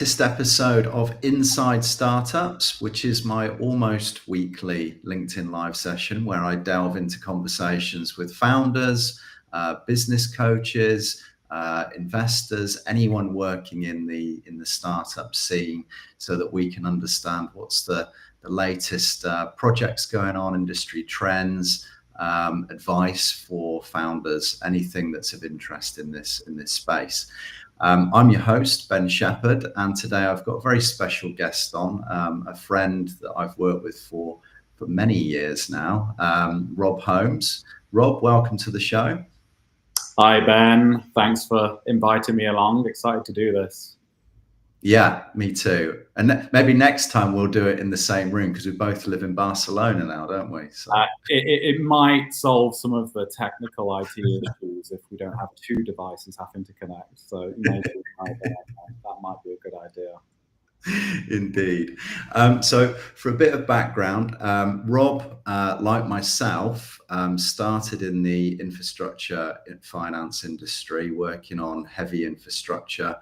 Latest episode of Inside Startups, which is my almost weekly LinkedIn live session where I delve into conversations with founders, business coaches, investors, anyone working in the startup scene, so that we can understand what's the latest projects going on, industry trends, advice for founders, anything that's of interest in this space. I'm your host, Ben Shepherd, and today I've got a very special guest on, a friend that I've worked with for many years now, Rob Holmes. Rob, welcome to the show. Hi, Ben. Thanks for inviting me along. Excited to do this. Yeah, me too. And maybe next time we'll do it in the same room, because we both live in Barcelona now, don't we? So. It might solve some of the technical IT issues if we don't have two devices having to connect. So maybe that might be a good idea. Indeed. So for a bit of background, Rob, like myself, started in the infrastructure and finance industry, working on heavy infrastructure.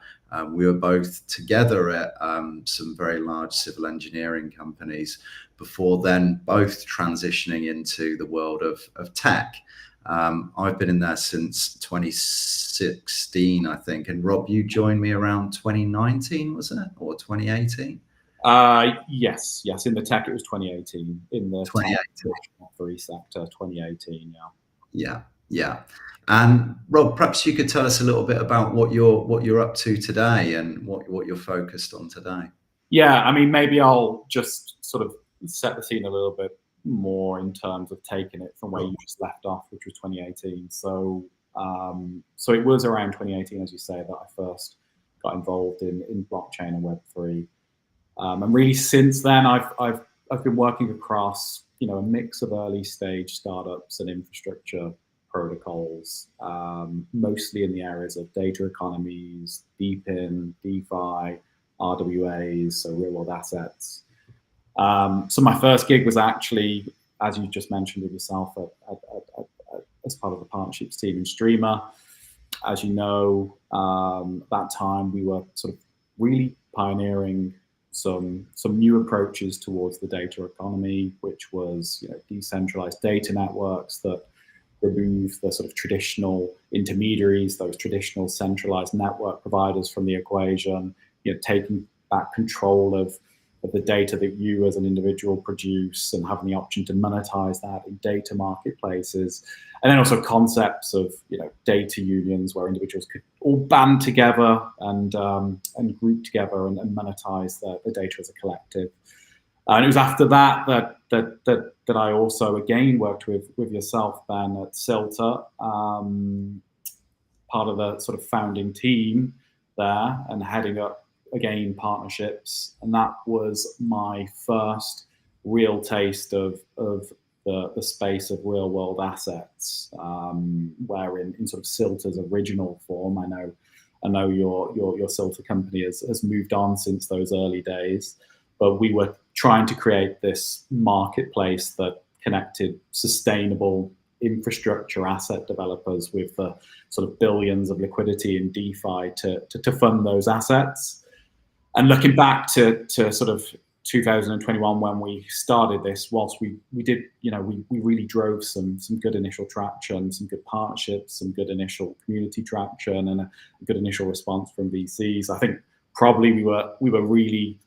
We were both together at some very large civil engineering companies before then both transitioning into the world of tech. I've been in there since 2016, I think. And Rob, you joined me around 2019, was it? Or 2018? Yes. In the tech, it was 2018. In the 2018 sector, 2018, Yeah. And Rob, perhaps you could tell us a little bit about what you're up to today and what you're focused on today. Yeah, I mean, maybe I'll just sort of set the scene a little bit more in terms of taking it from where you just left off, which was 2018. So it was around 2018, as you say, that I first got involved in blockchain and Web3. And really since then, I've been working across a mix of early stage startups and infrastructure protocols, mostly in the areas of data economies, DePIN, DeFi, RWAs, so real world assets. So my first gig was actually, as you just mentioned with yourself, as part of the partnerships team in Streamer. As you know, at that time we were sort of really pioneering some new approaches towards the data economy, which was decentralized data networks that remove the sort of traditional intermediaries, those traditional centralized network providers from the equation, taking back control of the data that you as an individual produce and having the option to monetize that in data marketplaces. And then also concepts of data unions where individuals could all band together and group together and monetize the data as a collective. And it was after that I also again worked with yourself, Ben, at Silta, part of the sort of founding team there and heading up again partnerships. And that was my first real taste of the space of real world assets, where in sort of Silta's original form. I know your Silta company has moved on since those early days, but we were trying to create this marketplace that connected sustainable infrastructure asset developers with the sort of billions of liquidity in DeFi to fund those assets. And looking back to sort of 2021 when we started this, whilst we did, we really drove some good initial traction, some good partnerships, some good initial community traction, and a good initial response from VCs. I think probably we were really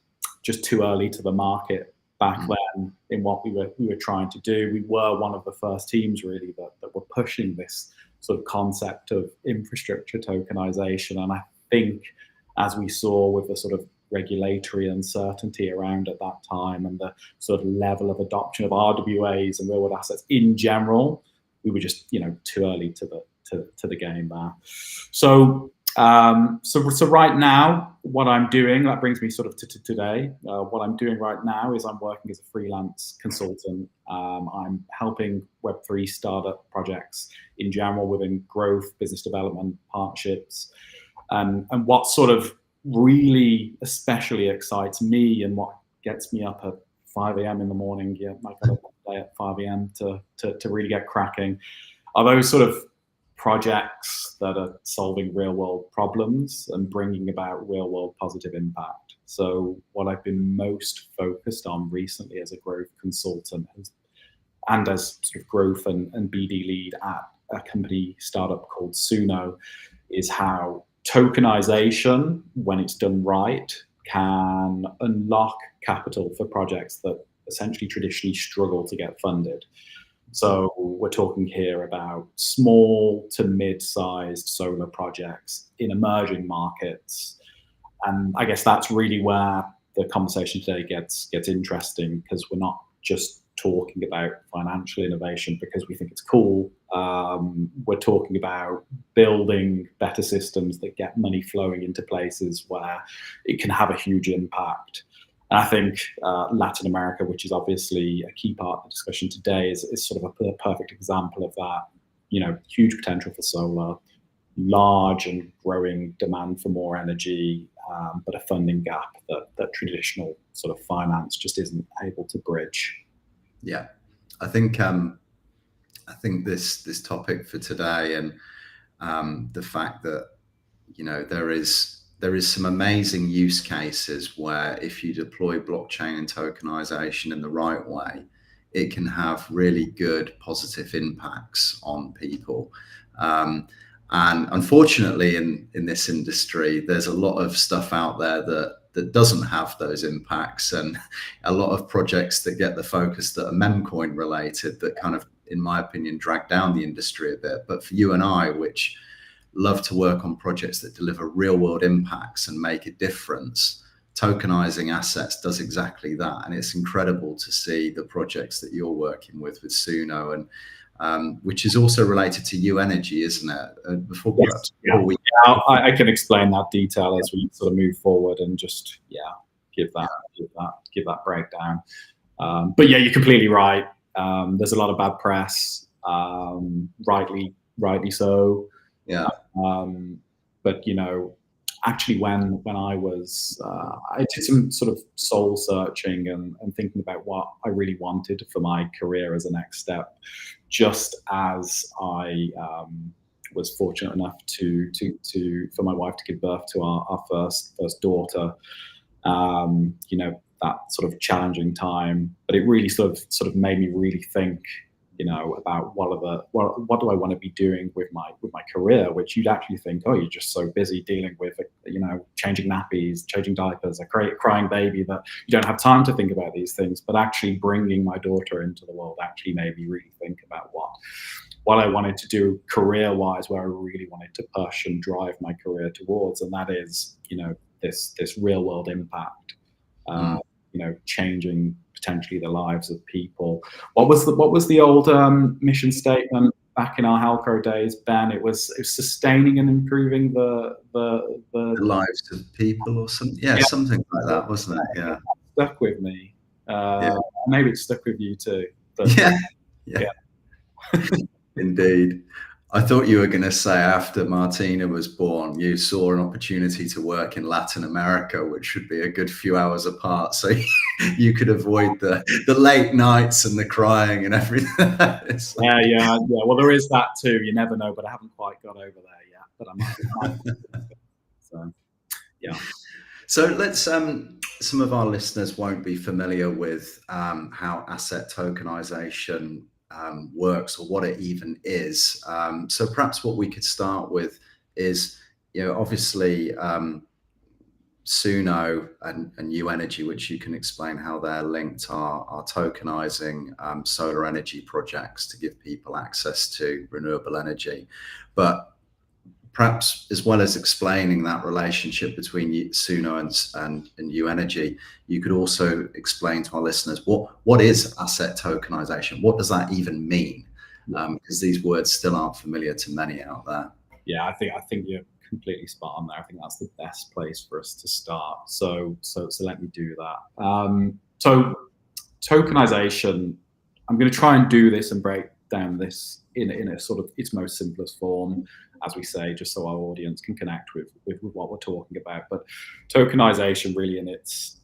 just too early to the market back then in what we were trying to do. We were one of the first teams really that were pushing this sort of concept of infrastructure tokenization. And I think as we saw with the sort of regulatory uncertainty around at that time and the sort of level of adoption of RWAs and real world assets in general, we were just too early to the game there. So right now, what I'm doing, that brings me sort of to today. What I'm doing right now is I'm working as a freelance consultant. I'm helping Web3 startup projects in general within growth, business development, partnerships. And what sort of really especially excites me and what gets me up at 5 a.m. in the morning, I got up day at 5 a.m. to really get cracking, are those sort of projects that are solving real world problems and bringing about real world positive impact. So what I've been most focused on recently as a growth consultant and as sort of growth and BD lead at a company startup called Suno is how tokenization, when it's done right, can unlock capital for projects that essentially traditionally struggle to get funded. So we're talking here about small to mid-sized solar projects in emerging markets. And I guess that's really where the conversation today gets interesting, because we're not just talking about financial innovation because we think it's cool. We're talking about building better systems that get money flowing into places where it can have a huge impact. And I think Latin America, which is obviously a key part of the discussion today, is sort of a perfect example of that. You know, huge potential for solar, large and growing demand for more energy, but a funding gap that traditional sort of finance just isn't able to bridge. Yeah, I think this topic for today, and the fact that, you know, there is some amazing use cases where if you deploy blockchain and tokenization in the right way, it can have really good positive impacts on people. And unfortunately, in this industry, there's a lot of stuff out there that doesn't have those impacts, and a lot of projects that get the focus that are memcoin related that kind of, in my opinion, drag down the industry a bit. But for you and I, which love to work on projects that deliver real world impacts and make a difference, tokenizing assets does exactly that. And it's incredible to see the projects that you're working with Suno, and which is also related to U Energy, isn't it? I can explain that detail as we sort of move forward and just give that breakdown. But yeah, you're completely right. There's a lot of bad press, rightly so. Yeah. But you know, actually, when I was, I did some sort of soul searching and thinking about what I really wanted for my career as a next step. Just as I was fortunate enough for my wife to give birth to our first daughter, you know, that sort of challenging time, but it really sort of made me really think, you know, about what do I want to be doing with my career, which you'd actually think, oh, you're just so busy dealing with, you know, changing nappies, changing diapers, a crying baby, that you don't have time to think about these things. But actually bringing my daughter into the world actually made me really think about what I wanted to do career-wise, where I really wanted to push and drive my career towards, and that is, you know, this real-world impact, you know, changing potentially the lives of people. What was the old mission statement back in our Halco days, Ben? It was sustaining and improving the lives of people, or something. Yeah, something like that, wasn't it? Yeah, stuck with me. Maybe it stuck with you too. But yeah. Indeed. I thought you were going to say after Martina was born, you saw an opportunity to work in Latin America, which should be a good few hours apart, so you could avoid the late nights and the crying and everything. Yeah. Well, there is that too. You never know, but I haven't quite got over there yet. But I'm so yeah. So let's. Some of our listeners won't be familiar with how asset tokenization works, or what it even is. So perhaps what we could start with is, you know, obviously Suno and U Energy, which you can explain how they're linked, are tokenizing solar energy projects to give people access to renewable energy. But perhaps, as well as explaining that relationship between Suno and U Energy, you could also explain to our listeners what is asset tokenization? What does that even mean? Because these words still aren't familiar to many out there. Yeah, I think you're completely spot on there. I think that's the best place for us to start. So let me do that. So tokenization, I'm going to try and do this and break down this in a sort of its most simplest form, as we say, just so our audience can connect with what we're talking about. But tokenization, really, in its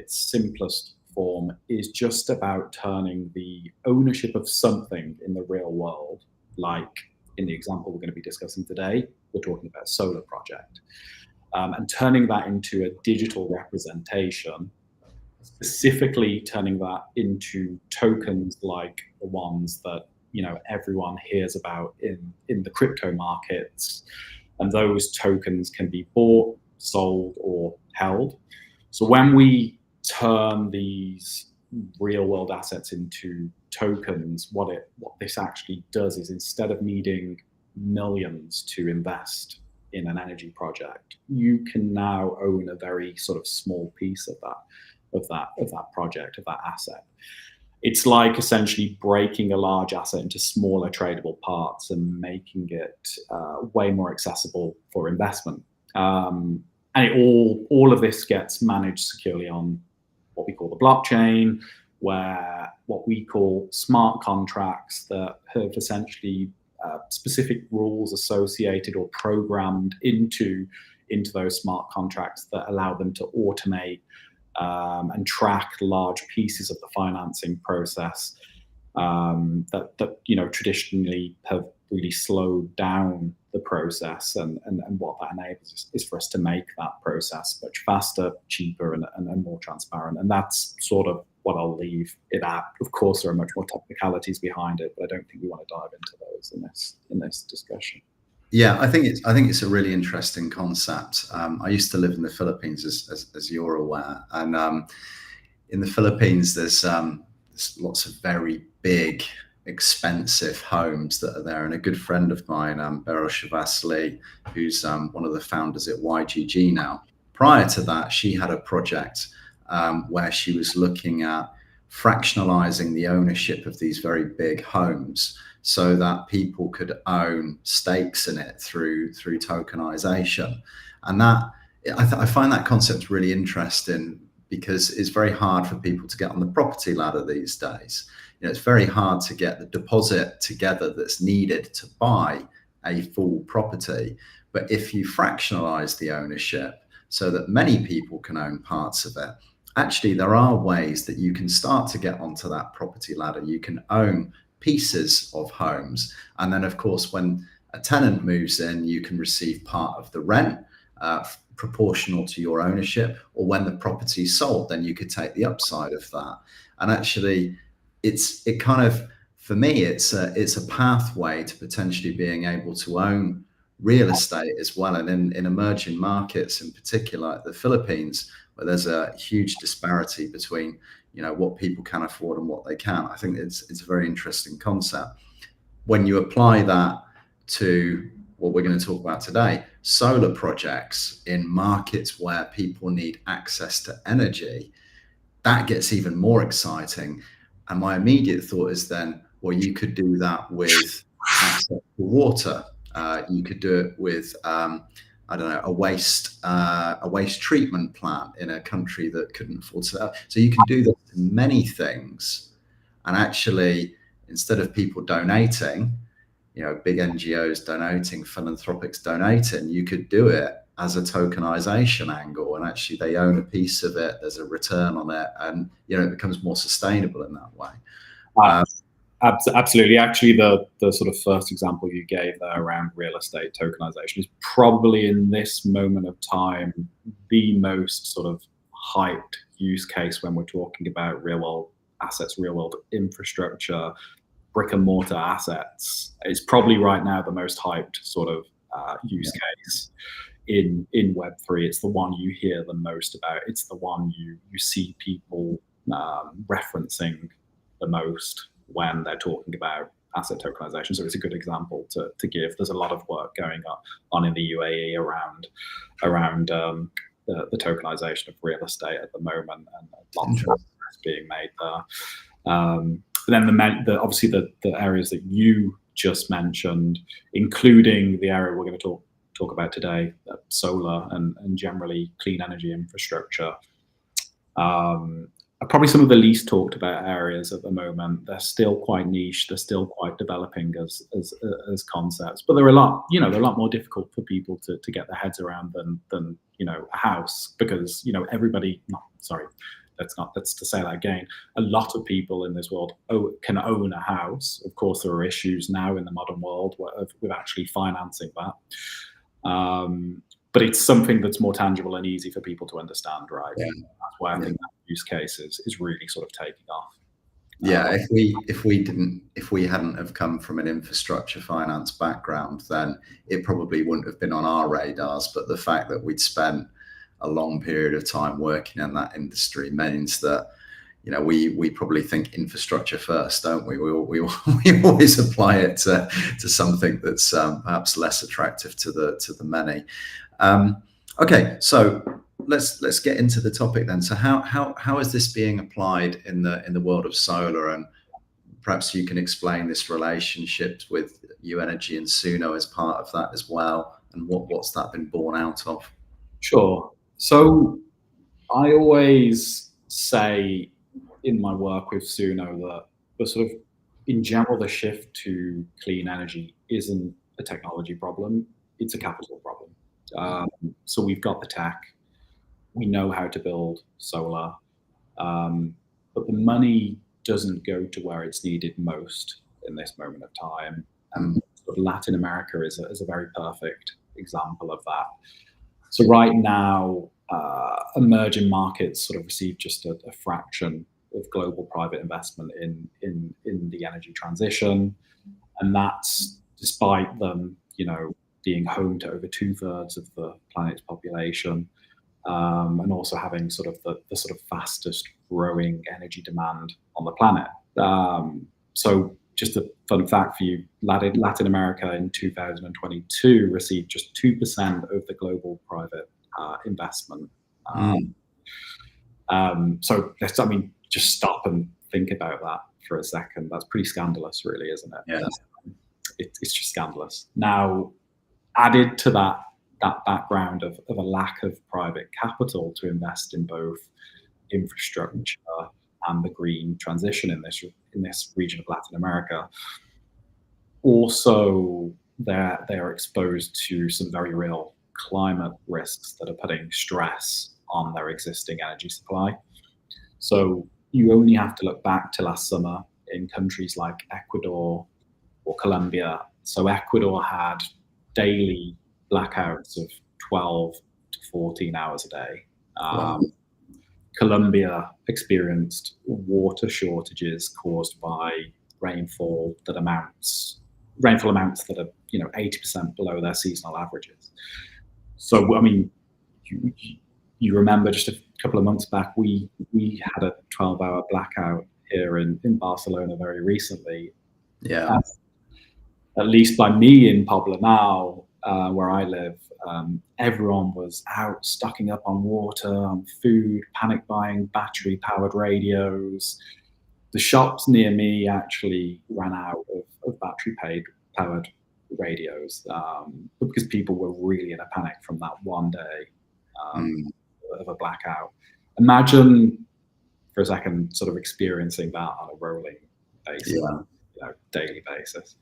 simplest form, is just about turning the ownership of something in the real world, like in the example we're going to be discussing today, we're talking about a solar project. And turning that into a digital representation, specifically turning that into tokens like the ones that everyone hears about in the crypto markets, and those tokens can be bought, sold, or held. So when we turn these real world assets into tokens, what this actually does is, instead of needing millions to invest in an energy project, you can now own a very sort of small piece of that project, of that asset. It's like essentially breaking a large asset into smaller tradable parts and making it way more accessible for investment. And all of this gets managed securely on what we call the blockchain, where what we call smart contracts that have essentially specific rules associated or programmed into those smart contracts that allow them to automate and track large pieces of the financing process that traditionally have really slowed down the process. And what that enables is for us to make that process much faster, cheaper, and more transparent. And that's sort of what I'll leave it at. Of course, there are much more technicalities behind it, but I don't think we want to dive into those in this discussion. Yeah, I think it's a really interesting concept. I used to live in the Philippines, as you're aware, and in the Philippines, there's lots of very big, expensive homes that are there. And a good friend of mine, Beryl Shavasli, who's one of the founders at YGG now. Prior to that, she had a project where she was looking at fractionalizing the ownership of these very big homes, so that people could own stakes in it through tokenization. And that I find that concept really interesting, because it's very hard for people to get on the property ladder these days. It's very hard to get the deposit together that's needed to buy a full property. But if you fractionalize the ownership so that many people can own parts of it, actually there are ways that you can start to get onto that property ladder. You can own pieces of homes, and then of course when a tenant moves in, you can receive part of the rent proportional to your ownership, or when the property is sold, then you could take the upside of that. And actually it kind of, for me, it's a pathway to potentially being able to own real estate as well. And in emerging markets, in particular like the Philippines, where there's a huge disparity between what people can afford and what they can't, I think it's a very interesting concept. When you apply that to what we're going to talk about today, solar projects in markets where people need access to energy, that gets even more exciting. And my immediate thought is then, well, you could do that with access to water. You could do it with I don't know, a waste treatment plant in a country that couldn't afford to. So you can do this to many things, and actually, instead of people donating, big NGOs donating, philanthropics donating, you could do it as a tokenization angle, and actually they own a piece of it. There's a return on it, and it becomes more sustainable in that way. Absolutely. Actually, the sort of first example you gave there around real estate tokenization is probably, in this moment of time, the most sort of hyped use case when we're talking about real world assets, real world infrastructure, brick and mortar assets. It's probably right now the most hyped sort of use case in Web3. It's the one you hear the most about. It's the one you see people referencing the most when they're talking about asset tokenization. So it's a good example to give. There's a lot of work going on in the UAE around the tokenization of real estate at the moment, and lots of progress being made there. But then obviously the areas that you just mentioned, including the area we're going to talk about today, solar and generally clean energy infrastructure, are probably some of the least talked about areas at the moment. They're still quite niche. They're still quite developing as concepts, but they're a lot more difficult for people to get their heads around than a house, because let's to say that again. A lot of people in this world can own a house. Of course, there are issues now in the modern world with actually financing that. But it's something that's more tangible and easy for people to understand, right? Yeah. That's why I think that use case is really sort of taking off. Yeah, if we hadn't have come from an infrastructure finance background, then it probably wouldn't have been on our radars. But the fact that we'd spent a long period of time working in that industry means that, you know, we probably think infrastructure first, don't we? We always apply it to something that's perhaps less attractive to the many. Okay, so let's get into the topic then. So how is this being applied in the world of solar, and perhaps you can explain this relationship with UEnergy and Suno as part of that as well, and what's that been born out of? Sure. So I always say in my work with Suno that the sort of, in general, the shift to clean energy isn't a technology problem, it's a capital problem. So we've got the tech, we know how to build solar, but the money doesn't go to where it's needed most in this moment of time. And sort of Latin America is a very perfect example of that. So right now, emerging markets sort of receive just a fraction of global private investment in the energy transition, and that's despite them, you know, being home to over 2/3 of the planet's population, and also having sort of the sort of fastest growing energy demand on the planet. So just a fun fact for you, Latin America in 2022 received just 2% of the global private investment. So let's, just stop and think about that for a second. That's pretty scandalous, really, isn't it? Yeah. It's just scandalous. Now, added to that background of a lack of private capital to invest in both infrastructure and the green transition in this region of Latin America, also they are exposed to some very real climate risks that are putting stress on their existing energy supply. So you only have to look back to last summer in countries like Ecuador or Colombia. So Ecuador had daily blackouts of 12 to 14 hours a day. Wow. Colombia experienced water shortages caused by rainfall amounts that are 80% below their seasonal averages. So you remember just a couple of months back we had a 12-hour blackout here in Barcelona very recently. Yeah. At least by me in Poblenou, where I live, everyone was out stocking up on water, on food, panic buying battery-powered radios. The shops near me actually ran out of battery-powered radios because people were really in a panic from that one day of a blackout. Imagine for a second sort of experiencing that on a rolling basis, daily basis.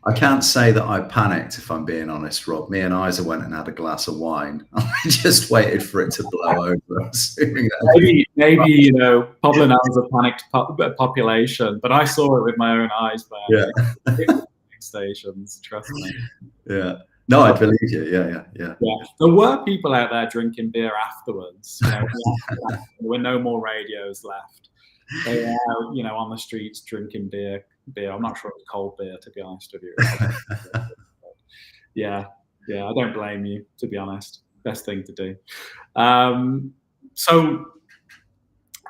I can't say that I panicked, if I'm being honest, Rob. Me and Isa went and had a glass of wine. I just waited for it to blow over. Maybe Poblenou is a panicked population, but I saw it with my own eyes. Stations, trust me. Yeah. No, I believe you. Yeah. There were people out there drinking beer afterwards. There were no more radios left. They were out, on the streets drinking beer. I'm not sure it was cold beer, to be honest with you. Yeah, I don't blame you, to be honest. Best thing to do. So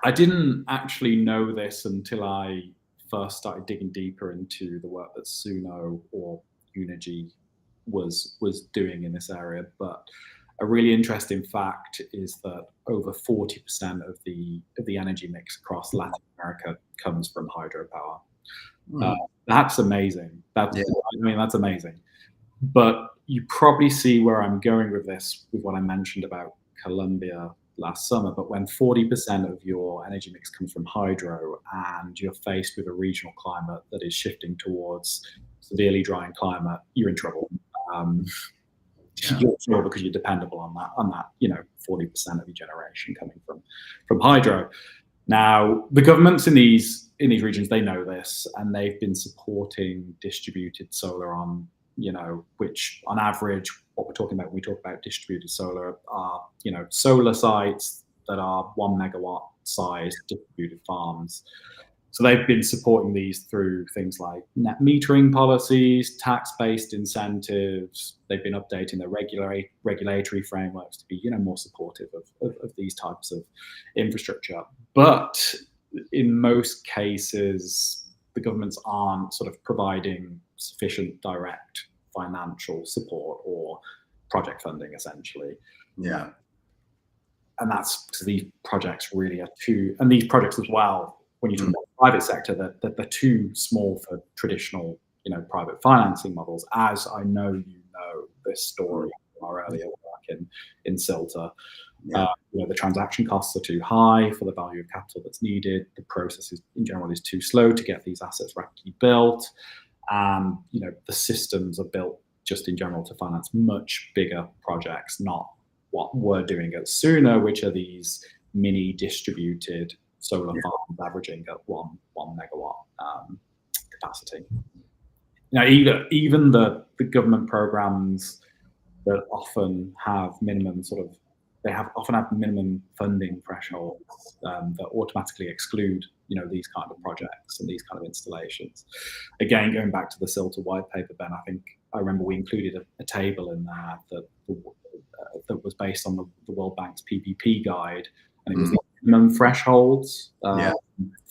I didn't actually know this until I first started digging deeper into the work that Suno or UEnergy was doing in this area. But a really interesting fact is that over 40% of the energy mix across Latin America comes from hydropower. That's amazing. That's amazing. But you probably see where I'm going with this, with what I mentioned about Colombia last summer. But when 40% of your energy mix comes from hydro and you're faced with a regional climate that is shifting towards severely drying climate, you're in trouble. You're sure because you're dependable on that, 40% of your generation coming from hydro. Now, the governments in these regions, they know this, and they've been supporting distributed solar on, which on average, what we're talking about when we talk about distributed solar are, solar sites that are 1 megawatt size distributed farms. So they've been supporting these through things like net metering policies, tax-based incentives. They've been updating their regulatory frameworks to be, more supportive of these types of infrastructure. But in most cases, the governments aren't sort of providing sufficient direct financial support or project funding, essentially. Yeah. And that's because these projects really are and these projects as well, when you talk about the private sector, that they're too small for traditional, private financing models. As I know, this story from our earlier work in Silta. Yeah. The transaction costs are too high for the value of capital that's needed. The process in general is too slow to get these assets rapidly built. And, the systems are built just in general to finance much bigger projects, not what we're doing at Suna, which are these mini distributed solar farms averaging at 1 megawatt capacity. Now, even the government programs that often have minimum often have minimum funding thresholds that automatically exclude, these kind of projects and these kind of installations. Again, going back to the Silta white paper, Ben, I remember we included a table in there that was based on the World Bank's PPP guide, and it was the minimum thresholds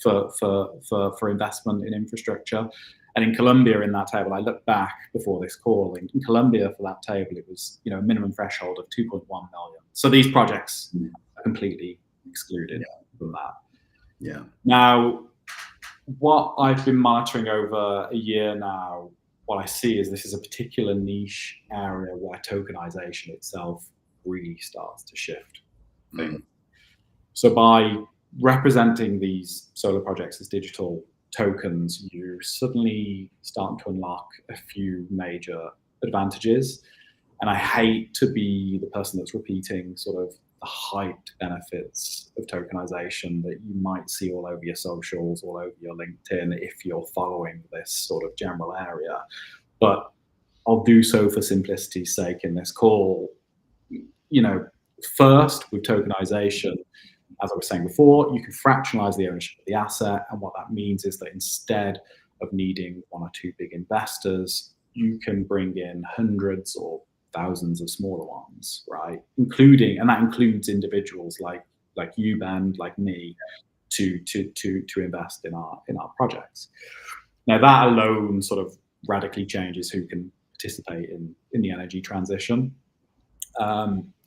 for investment in infrastructure. And in Colombia, in that table, I looked back before this call. In Colombia, for that table, it was a minimum threshold of 2.1 million. So these projects are completely excluded from that. Yeah. Now, what I've been monitoring over a year now, what I see is this is a particular niche area where tokenization itself really starts to shift things. So by representing these solar projects as digital tokens, you suddenly start to unlock a few major advantages. And I hate to be the person that's repeating sort of the hyped benefits of tokenization that you might see all over your socials, all over your LinkedIn, if you're following this sort of general area. But I'll do so for simplicity's sake in this call. First, with tokenization, as I was saying before, you can fractionalize the ownership of the asset. And what that means is that instead of needing one or two big investors, you can bring in hundreds or thousands of smaller ones, right? And that includes individuals like you, Ben, like me, to invest in our projects. Now, that alone sort of radically changes who can participate in the energy transition.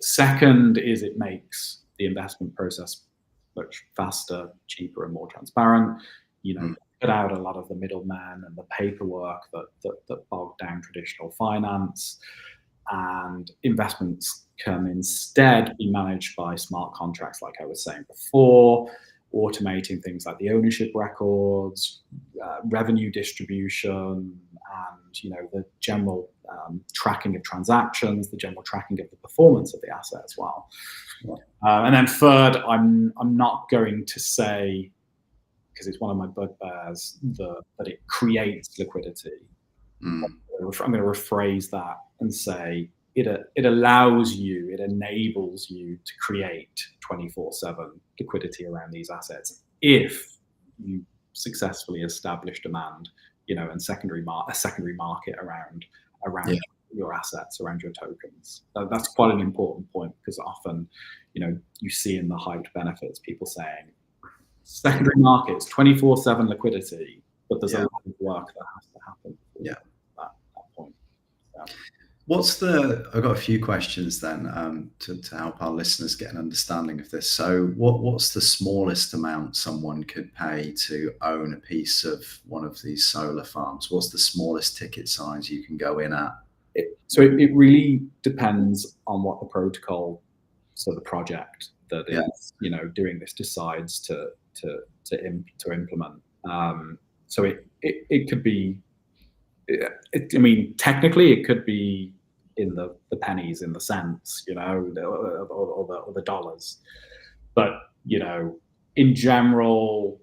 Second is it makes the investment process much faster, cheaper, and more transparent. Cut out a lot of the middlemen and the paperwork that bogged down traditional finance, and investments can instead be managed by smart contracts, like I was saying before, automating things like the ownership records, revenue distribution, and the general tracking of transactions, the general tracking of the performance of the asset as well. And then third, I'm not going to say, because it's one of my bugbears, that it creates liquidity. I'm going to rephrase that and say it allows you, it enables you to create 24/7 liquidity around these assets if you successfully establish demand, and a secondary market around your assets, around your tokens. That's quite an important point, because often, you see in the hyped benefits people saying secondary markets, 24/7 liquidity, but there's a lot of work that has to happen. That point. I've got a few questions then to help our listeners get an understanding of this. So what's the smallest amount someone could pay to own a piece of one of these solar farms? What's the smallest ticket size you can go in at? It really depends on what the protocol, so the project that is doing this decides to implement. So it could be, technically it could be in the pennies, in the cents, you know, or the dollars. But, you know, in general,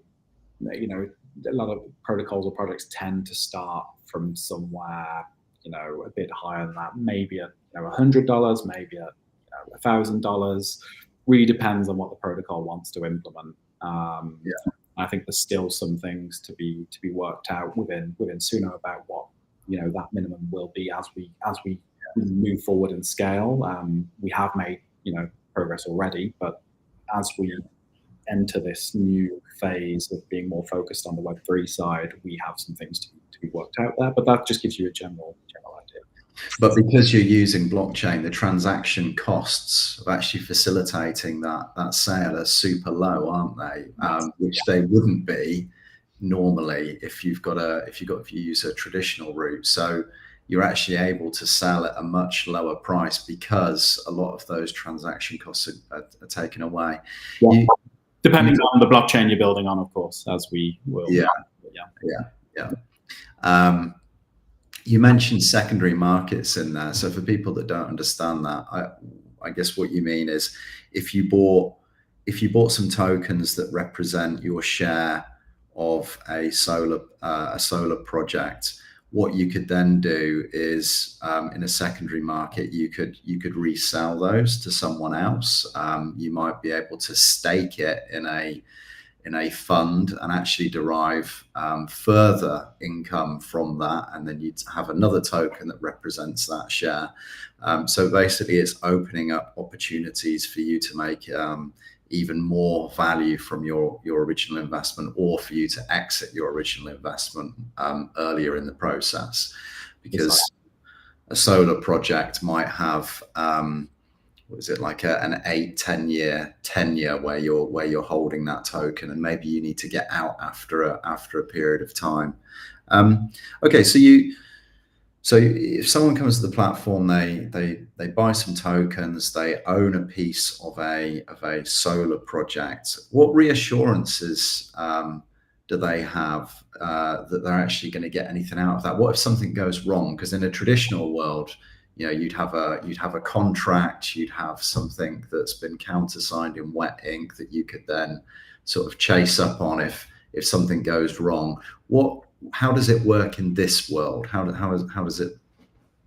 you know, a lot of protocols or projects tend to start from somewhere, you know, a bit higher than that, maybe at, you know, $100, maybe at, you know, $1,000. Really depends on what the protocol wants to implement. I think there's still some things to be worked out within Suno about what, you know, that minimum will be as we move forward and scale. We have made, you know, progress already, but as we enter this new phase of being more focused on the Web3 side, we have some things to be worked out there. But that just gives you a general idea. But because you're using blockchain, the transaction costs of actually facilitating that sale are super low, aren't they? Which they wouldn't be normally if you use a traditional route. So you're actually able to sell at a much lower price because a lot of those transaction costs are taken away. Yeah. Depending on the blockchain you're building on, of course, as we will. Yeah. You mentioned secondary markets in there. So for people that don't understand that, I guess what you mean is if you bought some tokens that represent your share of a solar project, what you could then do is in a secondary market, you could resell those to someone else. You might be able to stake it in a fund and actually derive further income from that, and then you'd have another token that represents that share. So basically it's opening up opportunities for you to make even more value from your original investment, or for you to exit your original investment earlier in the process, because a solar project might have like an 8-10 year tenure where you're holding that token, and maybe you need to get out after a period of time. Okay, so if someone comes to the platform, they buy some tokens, they own a piece of a solar project. What reassurances do they have that they're actually going to get anything out of that? What if something goes wrong? Because in a traditional world, you know, you'd have a contract, you'd have something that's been countersigned in wet ink that you could then sort of chase up on if something goes wrong. How does it work in this world? How does it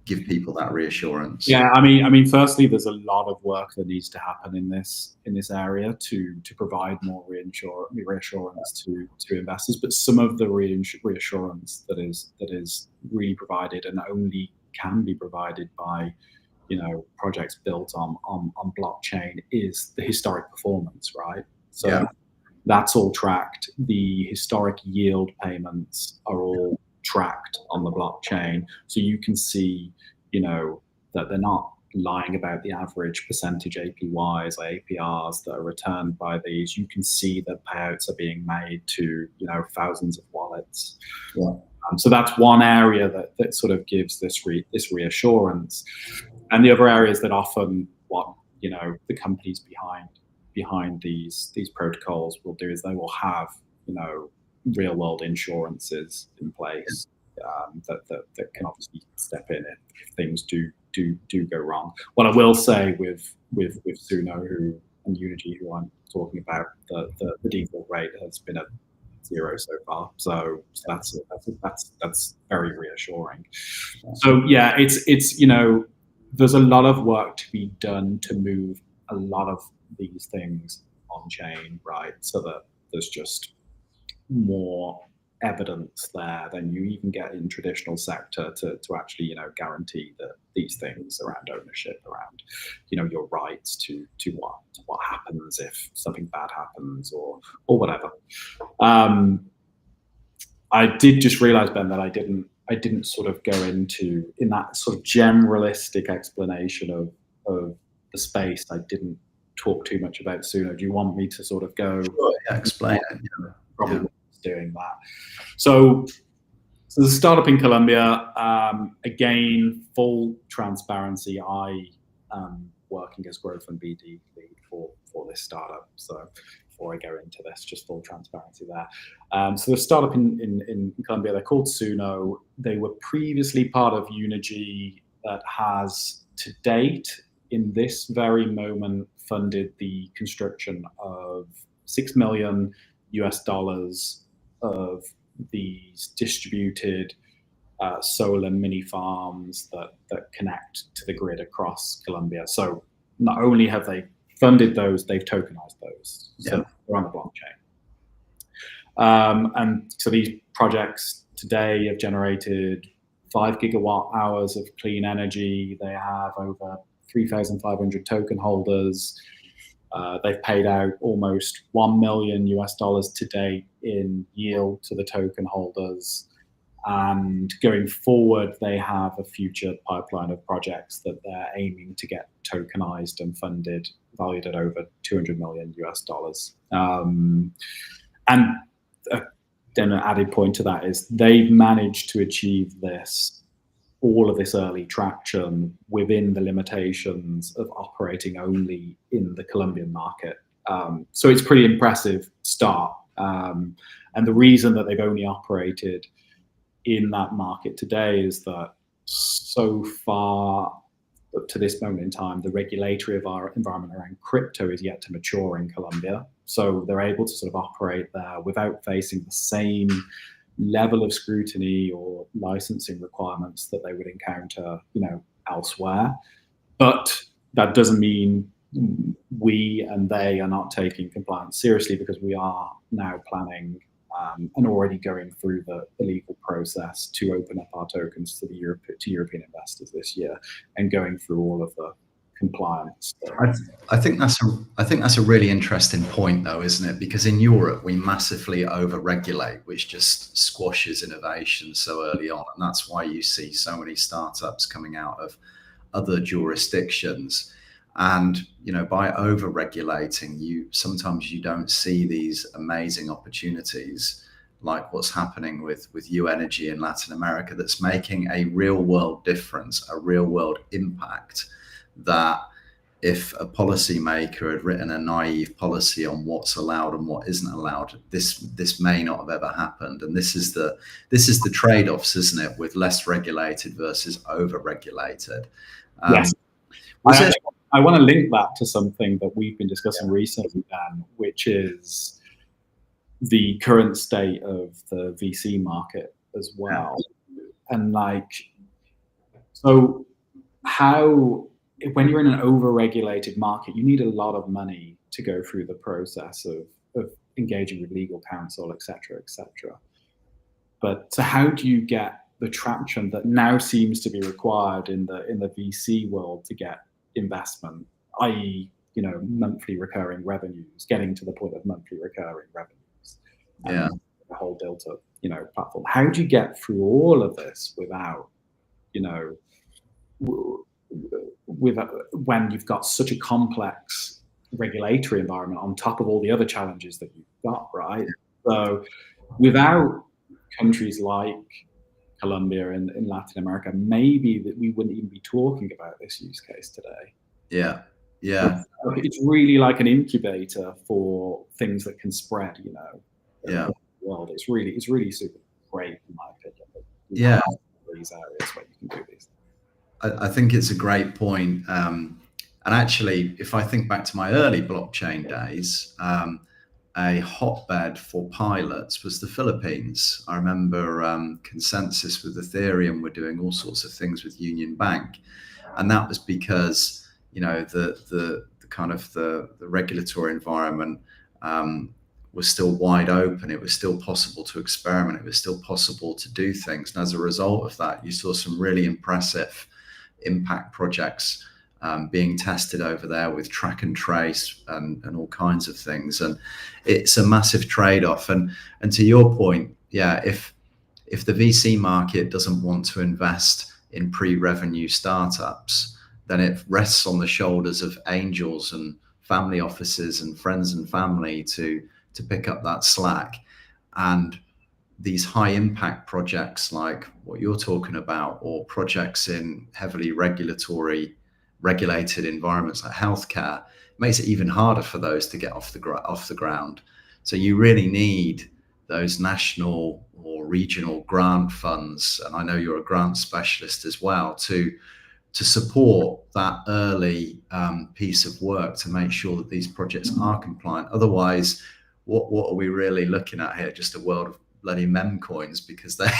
give people that reassurance? Yeah, I mean, firstly, there's a lot of work that needs to happen in this area to provide more reassurance to investors. But some of the reassurance that is really provided, and only can be provided by, you know, projects built on blockchain, is the historic performance, right? So yeah. That's all tracked. The historic yield payments are all tracked on the blockchain, so you can see, you know, that they're not lying about the average percentage APYs or APRs that are returned by these. You can see that payouts are being made to, you know, thousands of wallets. Yeah. So that's one area that sort of gives this reassurance. And the other areas that often what, you know, the companies behind these protocols will do is they will have, you know, real world insurances in place that can obviously step in if things do go wrong. What I will say with Suno and Unity, who I'm talking about, the default rate has been at 0 so far, so that's very reassuring. So yeah, it's you know, there's a lot of work to be done to move a lot of these things on chain, right? So that there's just more evidence there than you even get in traditional sector to actually, you know, guarantee that these things around ownership, around, you know, your rights to what happens if something bad happens or whatever. I did just realize, Ben, that I didn't sort of go into, in that sort of generalistic explanation of the space, I didn't talk too much about Suno. Do you want me to sort of go? Sure, yeah, explain it. Probably doing that. So the startup in Colombia, again, full transparency. I am working as growth and BD lead for this startup. So before I go into this, just full transparency there. So the startup in Colombia, they're called Suno. They were previously part of Unity. that has to date, in this very moment, funded the construction of $6 million of these distributed solar mini farms that connect to the grid across Colombia. So not only have they funded those, they've tokenized those. So they're on the blockchain. And so these projects today have generated 5 gigawatt hours of clean energy. They have over 3,500 token holders. They've paid out almost $1 million to date in yield to the token holders. And going forward, they have a future pipeline of projects that they're aiming to get tokenized and funded, valued at over $200 million. And then an added point to that is they've managed to achieve all of this early traction within the limitations of operating only in the Colombian market. So it's a pretty impressive start. And the reason that they've only operated in that market today is that so far, up to this moment in time, the regulatory environment around crypto is yet to mature in Colombia. So they're able to sort of operate there without facing the same level of scrutiny or licensing requirements that they would encounter, elsewhere. But that doesn't mean we and they are not taking compliance seriously, because we are now planning and already going through the legal process to open up our tokens to European investors this year, and going through all of the compliance. I think that's a really interesting point, though, isn't it? Because in Europe we massively over-regulate, which just squashes innovation so early on, and that's why you see so many startups coming out of other jurisdictions. And by over-regulating, sometimes you don't see these amazing opportunities like what's happening with U Energy in Latin America, that's making a real world difference, a real world impact, that if a policymaker had written a naive policy on what's allowed and what isn't allowed, this may not have ever happened. And this is the trade-offs, isn't it, with less regulated versus over-regulated. Yes. I want to link that to something that we've been discussing recently, Dan, which is the current state of the VC market as well. And so when you're in an over-regulated market, you need a lot of money to go through the process of engaging with legal counsel, et cetera, et cetera. But so how do you get the traction that now seems to be required in the VC world to get investment, i.e., monthly recurring revenues, getting to the point of monthly recurring revenues, the whole Delta, platform? How do you get through all of this without, when you've got such a complex regulatory environment on top of all the other challenges that you've got, right? So without countries like Colombia in Latin America, maybe that we wouldn't even be talking about this use case today. Yeah. It's really like an incubator for things that can spread, the world. It's really super great, in my opinion. These areas where you can do these. I think it's a great point. And actually, if I think back to my early blockchain days, a hotbed for pilots was the Philippines. I remember Consensus with Ethereum were doing all sorts of things with Union Bank, and that was because the kind of the regulatory environment was still wide open. It was still possible to experiment. It was still possible to do things, and as a result of that, you saw some really impressive impact projects being tested over there with track and trace and all kinds of things. And it's a massive trade-off. And to your point, if the VC market doesn't want to invest in pre-revenue startups, then it rests on the shoulders of angels and family offices and friends and family to pick up that slack. And these high impact projects like what you're talking about, or projects in heavily regulated environments like healthcare, makes it even harder for those to get off the ground. So you really need those national or regional grant funds, and I know you're a grant specialist as well, to to support that early piece of work to make sure that these projects are compliant. Otherwise, what are we really looking at here? Just a world of bloody mem coins, because they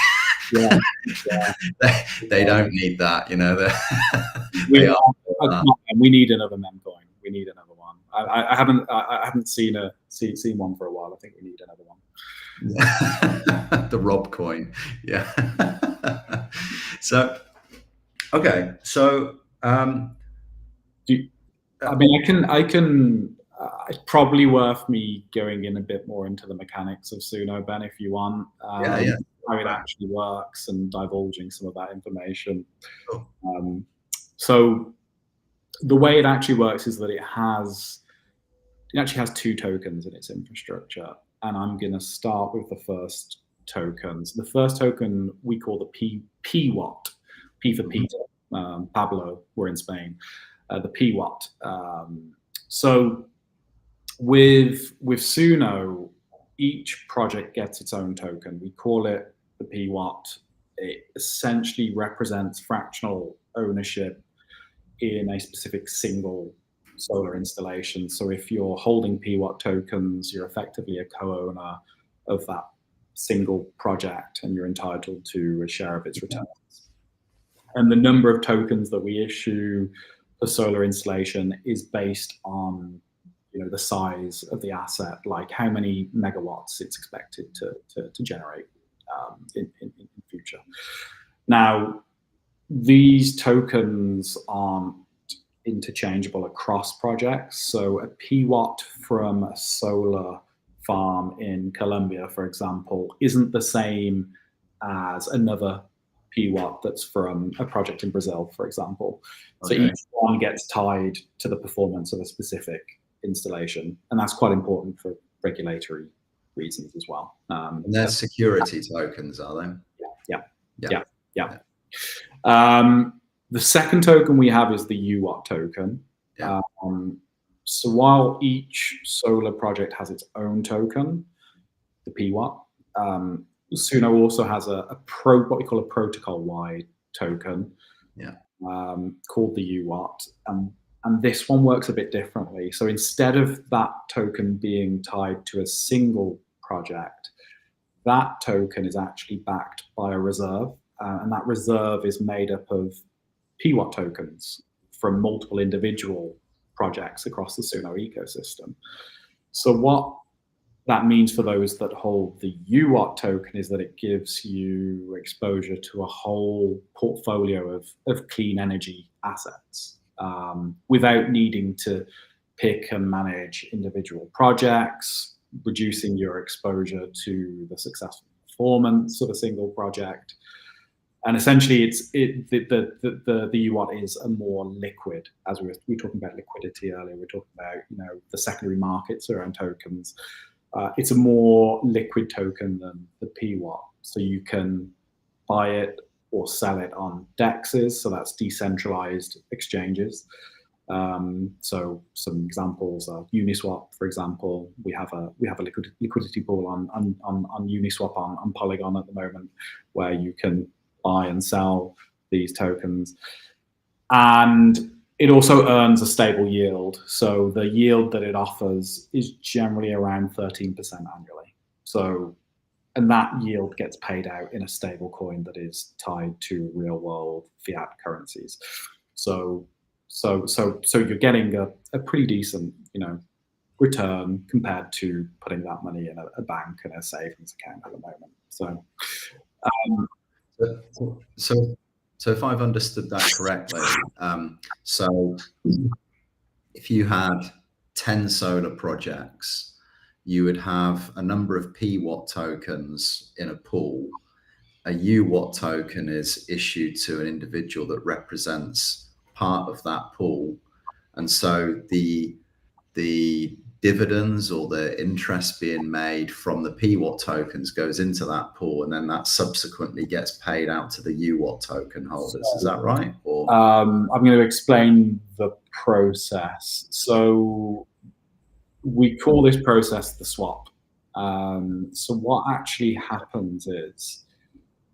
they don't need that, you know. We need another mem coin. We need another one. I haven't seen one for a while. I think we need another one. The Rob coin, yeah. So, okay, so it's probably worth me going in a bit more into the mechanics of Suno, Ben, if you want. How it actually works and divulging some of that information. Cool. So the way it actually works is that it actually has 2 tokens in its infrastructure, and I'm going to start with the first tokens. The first token we call the PWAT, P for Peter, Pablo, we're in Spain, the PWAT. So with Suno, each project gets its own token. We call it the PWAT. It essentially represents fractional ownership in a specific single solar installation. So if you're holding PWAT tokens, you're effectively a co-owner of that single project, and you're entitled to a share of its returns. And the number of tokens that we issue per solar installation is based on, the size of the asset, like how many megawatts it's expected to generate in future. Now, these tokens aren't interchangeable across projects. So a PWAT from a solar farm in Colombia, for example, isn't the same as another PWAT that's from a project in Brazil, for example. So each one gets tied to the performance of a specific installation, and that's quite important for regulatory reasons as well. And they're security tokens, are they? Yeah. The second token we have is the UWAT token. So while each solar project has its own token, the PWAT, Suno also has what we call a protocol-wide token, called the UWAT, and this one works a bit differently. So instead of that token being tied to a single project, that token is actually backed by a reserve, and that reserve is made up of PWAT tokens from multiple individual projects across the Suno ecosystem. So what that means for those that hold the UWAT token is that it gives you exposure to a whole portfolio of clean energy assets, without needing to pick and manage individual projects, reducing your exposure to the successful performance of a single project. And essentially, the UWAT is a more liquid, as we were talking about liquidity earlier. We're talking about the secondary markets around tokens. It's a more liquid token than the PWAT, so you can buy it or sell it on DEXs, so that's decentralized exchanges. So some examples are Uniswap, for example. We have a liquidity pool on Uniswap on Polygon at the moment, where you can buy and sell these tokens, and it also earns a stable yield. So the yield that it offers is generally around 13% annually. So, and that yield gets paid out in a stable coin that is tied to real world fiat currencies. So you're getting a pretty decent, return compared to putting that money in a bank and a savings account at the moment. So if I've understood that correctly, so if you had 10 solar projects, you would have a number of PWAT tokens in a pool. A UWAT token is issued to an individual that represents part of that pool. And so the dividends or the interest being made from the PWAT tokens goes into that pool, and then that subsequently gets paid out to the UWAT token holders. Is that right? Or I'm going to explain the process. So we call this process the swap. So what actually happens is,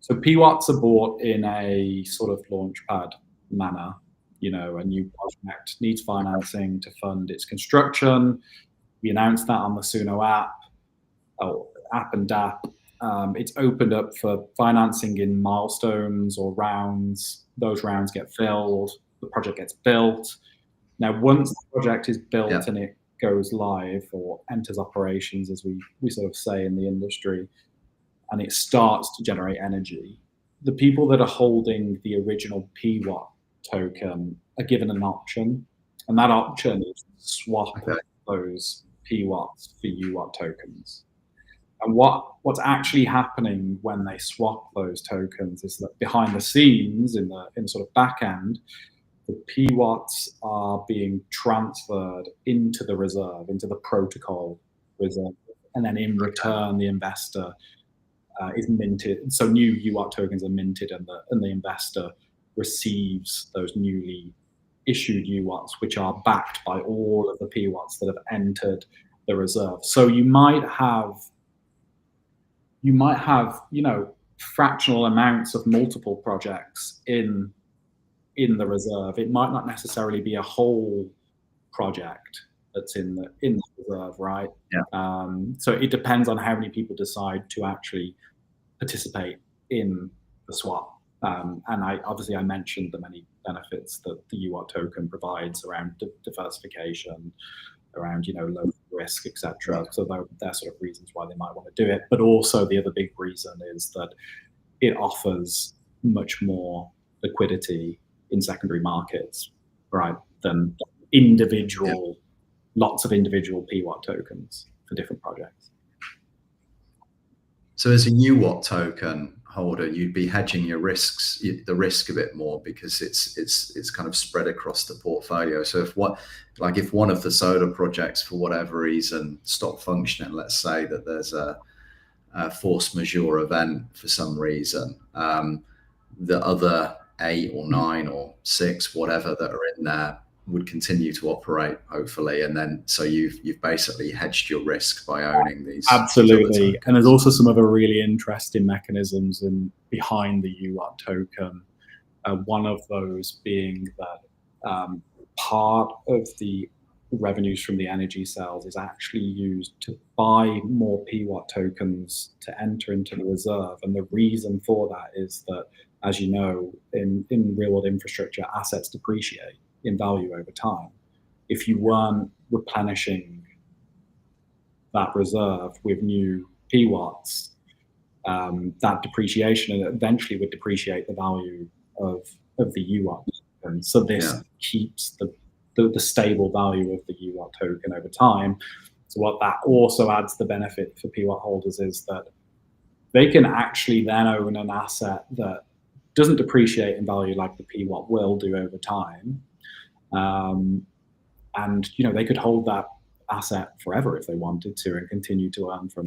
so PWATs are bought in a sort of launchpad manner. a new project needs financing to fund its construction. We announced that on the Suno app, app and DApp. It's opened up for financing in milestones or rounds. Those rounds get filled, the project gets built. Now, once the project is built and it goes live or enters operations, as we sort of say in the industry, and it starts to generate energy, the people that are holding the original PWAT token are given an option, and that option is to swap those PWATs for UWAT tokens. And what's actually happening when they swap those tokens is that behind the scenes, in sort of back end, the PWATs are being transferred into the reserve, into the protocol reserve, and then in return, the investor is minted. So new UWAT tokens are minted, and the investor receives those newly issued UWATs, which are backed by all of the PWATs that have entered the reserve. So you might have fractional amounts of multiple projects in the reserve. It might not necessarily be a whole project that's in the reserve, right? So it depends on how many people decide to actually participate in the swap. And I mentioned the many benefits that the UWAT token provides around diversification, around low risk, etc. So they're sort of reasons why they might want to do it. But also the other big reason is that it offers much more liquidity in secondary markets, right, than lots of individual PWAT tokens for different projects. So as a UWAT token holder, you'd be hedging the risk a bit more, because it's kind of spread across the portfolio. So if one of the solar projects for whatever reason stopped functioning, let's say that there's a force majeure event for some reason, the other 8 or 9 or 6, whatever, that are in there would continue to operate, hopefully, and then so you've basically hedged your risk by owning these. Absolutely. And there's also some other really interesting mechanisms behind the UWAT token. One of those being that part of the revenues from the energy sales is actually used to buy more PWAT tokens to enter into the reserve. And the reason for that is that, as you know, in real world infrastructure, assets depreciate in value over time. If you weren't replenishing that reserve with new PWATs, that depreciation eventually would depreciate the value of the UWAT. And so this keeps the stable value of the UWAT token over time. So what that also adds the benefit for PWAT holders is that they can actually then own an asset that doesn't depreciate in value like the PWAT will do over time. And they could hold that asset forever if they wanted to, and continue to earn from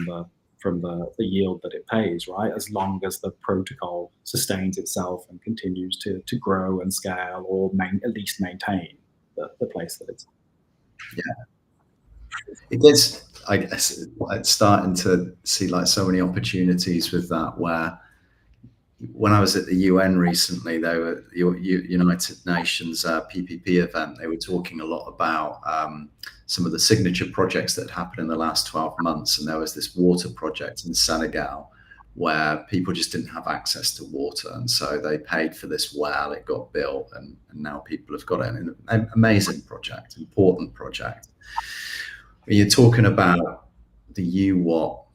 the yield that it pays, right? As long as the protocol sustains itself and continues to grow and scale, or at least maintain the place that it's in. Yeah, it is. I guess it's starting to see like so many opportunities with that, where when I was at the UN recently, they were United Nations PPP event. They were talking a lot about some of the signature projects that happened in the last 12 months. And there was this water project in Senegal where people just didn't have access to water. And so they paid for this well, it got built, and now people have got it. An amazing project, important project. When you're talking about the UWAT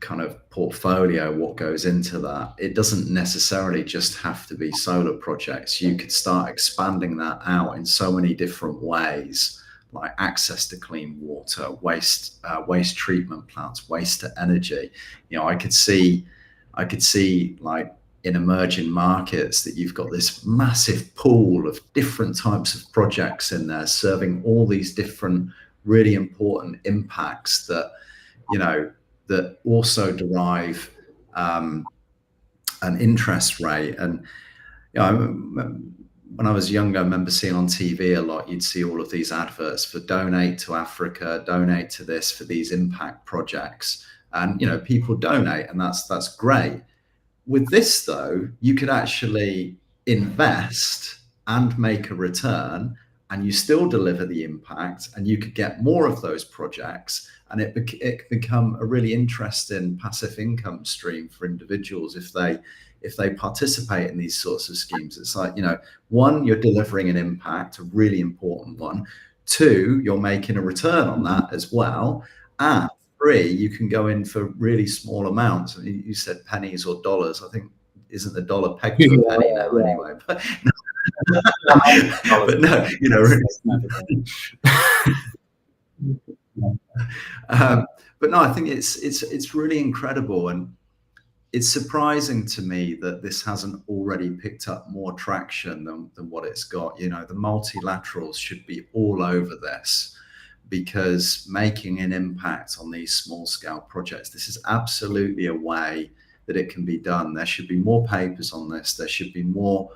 kind of portfolio, what goes into that, it doesn't necessarily just have to be solar projects. You could start expanding that out in so many different ways, like access to clean water, waste treatment plants, waste to energy. I could see like in emerging markets that you've got this massive pool of different types of projects in there serving all these different really important impacts that that also derive an interest rate. And when I was younger, I remember seeing on TV a lot, you'd see all of these adverts for donate to Africa, donate to this for these impact projects. And people donate, and that's great. With this though, you could actually invest and make a return, and you still deliver the impact, and you could get more of those projects, and it could become a really interesting passive income stream for individuals if they participate in these sorts of schemes. It's like, one, you're delivering an impact, a really important one. Two, you're making a return on that as well. And three, you can go in for really small amounts. I mean, you said pennies or dollars. I think, isn't the dollar pegged to a penny now anyway? But but no, but no, I think it's really incredible, and it's surprising to me that this hasn't already picked up more traction than what it's got. The multilaterals should be all over this, because making an impact on these small scale projects, this is absolutely a way that it can be done. There should be more papers on this. There should be more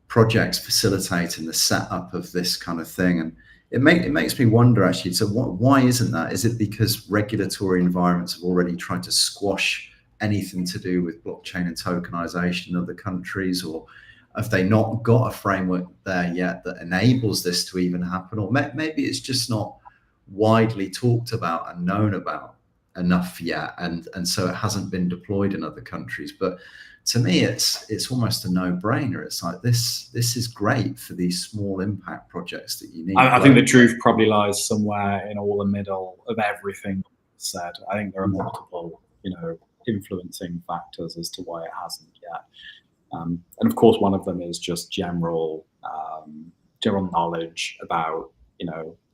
projects facilitating the setup of this kind of thing. And it makes me wonder, actually, so why isn't that? Is it because regulatory environments have already tried to squash anything to do with blockchain and tokenization in other countries, or have they not got a framework there yet that enables this to even happen? Or maybe it's just not widely talked about and known about enough yet, and so it hasn't been deployed in other countries. But to me, it's almost a no-brainer. It's like, this is great for these small impact projects that you need. I think the truth probably lies somewhere in all the middle of everything said. I think there are multiple, influencing factors as to why it hasn't yet. And of course, one of them is just general knowledge about,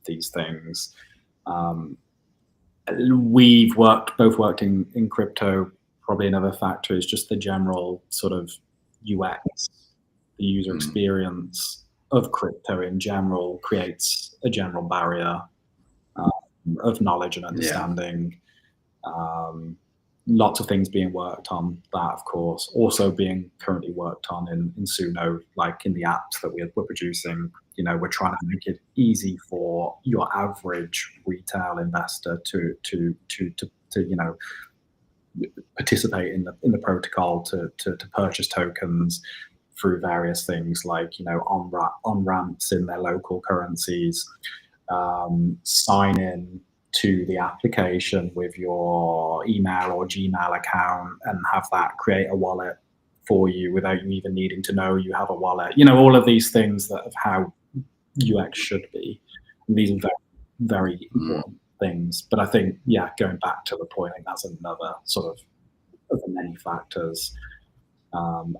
these things. We've both worked in crypto. Probably another factor is just the general sort of UX, the user experience of crypto in general creates a general barrier of knowledge and understanding. Lots of things being worked on that, of course, also being currently worked on in Suno, like in the apps that we're producing. We're trying to make it easy for your average retail investor to participate in the protocol, to purchase tokens through various things like on ramps in their local currencies, sign in to the application with your email or Gmail account and have that create a wallet for you without you even needing to know you have a wallet. All of these things that of how UX should be. And these are very, very important things. But I think, going back to the point, I think that's another sort of the many factors,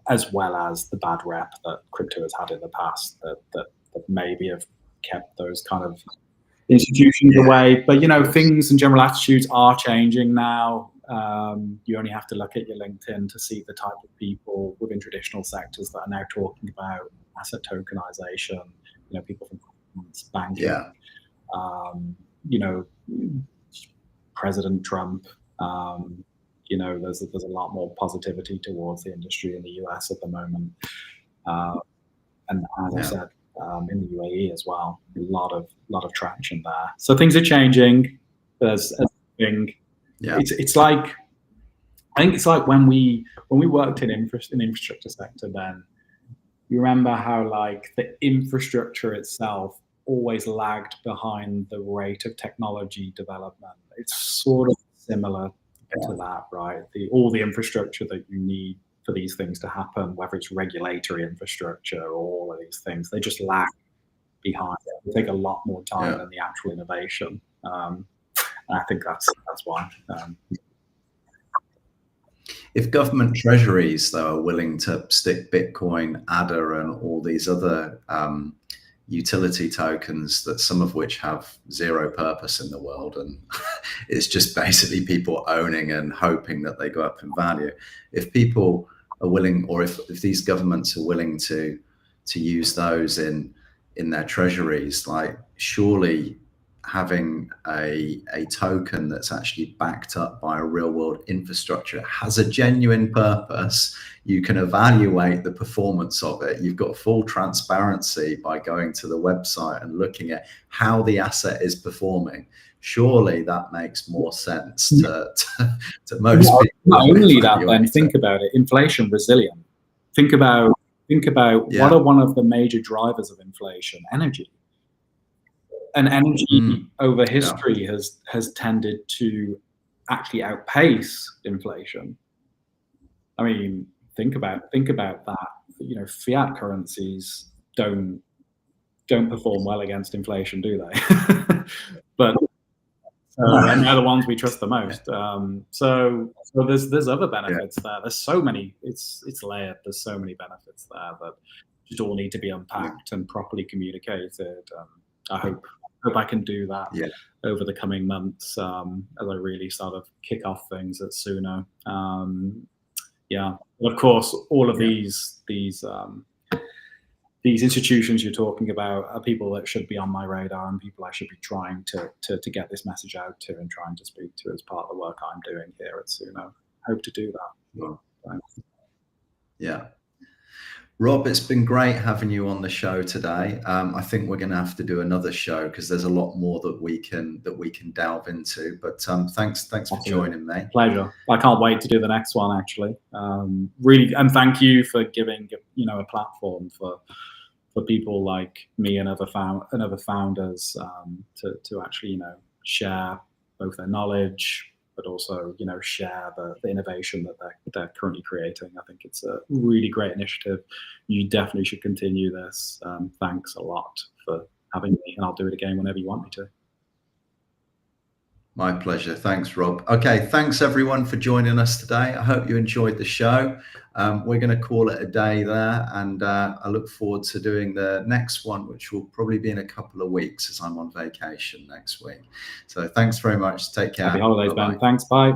as well as the bad rep that crypto has had in the past that maybe have kept those kind of institutions away. But things and general attitudes are changing now. You only have to look at your LinkedIn to see the type of people within traditional sectors that are now talking about asset tokenization. People from banking. President Trump. There's a lot more positivity towards the industry in the US at the moment, and as I said, in the UAE as well, a lot of traction there. So things are changing. There's a thing. It's like, I think it's like when we worked in infrastructure sector. Then you remember how like the infrastructure itself always lagged behind the rate of technology development. It's sort of similar to that, right? All the infrastructure that you need for these things to happen, whether it's regulatory infrastructure or all of these things, they just lag behind. It take a lot more time than the actual innovation. And I think that's why. If government treasuries, though, are willing to stick Bitcoin, ADA, and all these other utility tokens, that some of which have zero purpose in the world, and it's just basically people owning and hoping that they go up in value. If people are willing, or if these governments are willing to use those in their treasuries, like, surely having a token that's actually backed up by a real world infrastructure, has a genuine purpose, you can evaluate the performance of it, you've got full transparency by going to the website and looking at how the asset is performing, surely that makes more sense to most people. Not only that, then think about it, inflation resilient. Think about think about what are one of the major drivers of inflation? Energy. And energy over history has tended to actually outpace inflation. I mean, think about that. You know, fiat currencies don't perform well against inflation, do they? But and they're the ones we trust the most. So there's other benefits there. There's so many. It's layered. There's so many benefits there that just all need to be unpacked and properly communicated. I hope I can do that over the coming months as I really sort of kick off things at Suno. But of course, all of these institutions you're talking about are people that should be on my radar and people I should be trying to get this message out to and trying to speak to as part of the work I'm doing here at Suno. Hope to do that. Well, yeah. Rob, it's been great having you on the show today. I think we're going to have to do another show because there's a lot more that we can delve into. But thanks for joining me. Pleasure. I can't wait to do the next one. Actually, really, and thank you for giving a platform for people like me and other founders to actually share both their knowledge, but also share the innovation that they're currently creating. I think it's a really great initiative. You definitely should continue this. Thanks a lot for having me, and I'll do it again whenever you want me to. My pleasure. Thanks, Rob. Okay, thanks everyone for joining us today. I hope you enjoyed the show. We're going to call it a day there, and I look forward to doing the next one, which will probably be in a couple of weeks as I'm on vacation next week. So thanks very much. Take care. Happy holidays, Ben. Thanks. Bye.